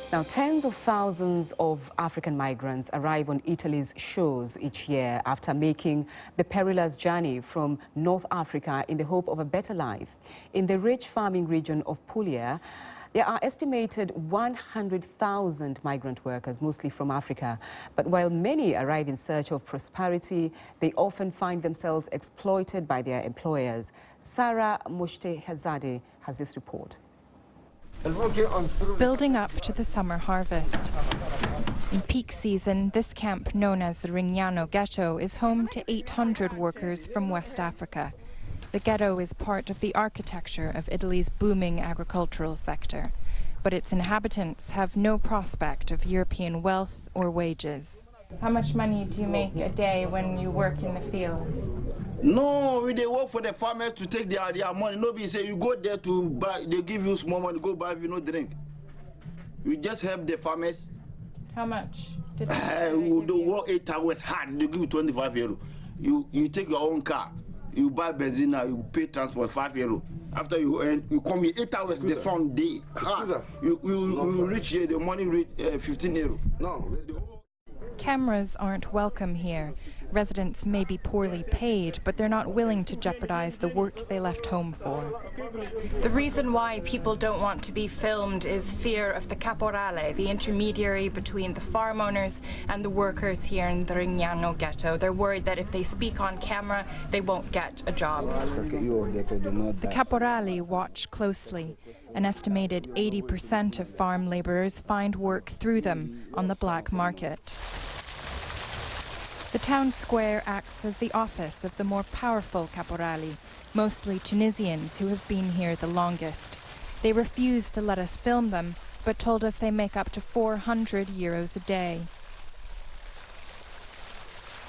Now, tens of thousands of African migrants arrive on Italy's shores each year after making the perilous journey from North Africa in the hope of a better life. In the rich farming region of Puglia, there are estimated 100,000 migrant workers, mostly from Africa. But while many arrive in search of prosperity, they often find themselves exploited by their employers. Sarah Moshte-Hedzadeh has this report. Building up to the summer harvest. In peak season, this camp, known as the Rignano Ghetto, is home to 800 workers from West Africa. The ghetto is part of the architecture of Italy's booming agricultural sector, but its inhabitants have no prospect of European wealth or wages. How much money do you make a day when you work in the fields? No, they work for the farmers to take their money. Nobody say you go there to buy, they give you small money, go buy, you no drink. You just help the farmers. How much? They work 8 hours hard, they give you 25 euro. You take your own car, you buy benzina, you pay transport 5 euro. After you earn, you come here 8 hours, the sun, day hard. You reach here, the money reach 15 euro. No. Cameras aren't welcome here. Residents may be poorly paid, but they're not willing to jeopardize the work they left home for. The reason why people don't want to be filmed is fear of the caporale, the intermediary between the farm owners and the workers here in the Rignano Ghetto. They're worried that if they speak on camera, they won't get a job. The caporali watch closely. An estimated 80% of farm laborers find work through them on the black market. The town square acts as the office of the more powerful caporali, mostly Tunisians who have been here the longest. They refused to let us film them, but told us they make up to 400 euros a day.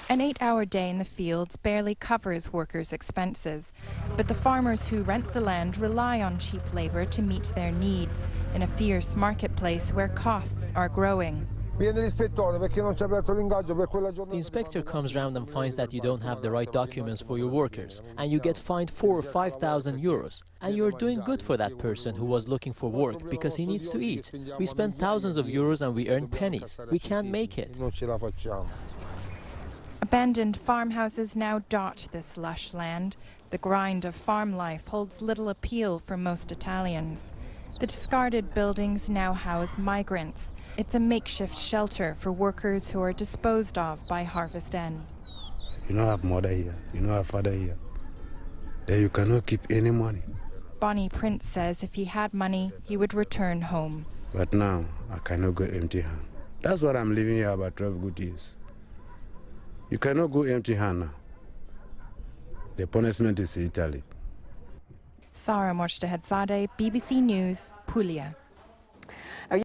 An 8-hour day in the fields barely covers workers' expenses, but the farmers who rent the land rely on cheap labor to meet their needs in a fierce marketplace where costs are growing. The inspector comes round and finds that you don't have the right documents for your workers, and you get fined 4,000 or 5,000 euros. And you're doing good for that person who was looking for work because he needs to eat. We spend thousands of euros and we earn pennies. We can't make it. Abandoned farmhouses now dot this lush land. The grind of farm life holds little appeal for most Italians. The discarded buildings now house migrants. It's a makeshift shelter for workers who are disposed of by Harvest End. You don't have mother here, you don't have father here. Then you cannot keep any money. Bonnie Prince says if he had money, he would return home. But now, I cannot go empty-handed. That's what I'm living here about 12 good years. You cannot go empty-handed now. The punishment is Italy. Sarah Moshte-Hedzadeh, BBC News, Puglia.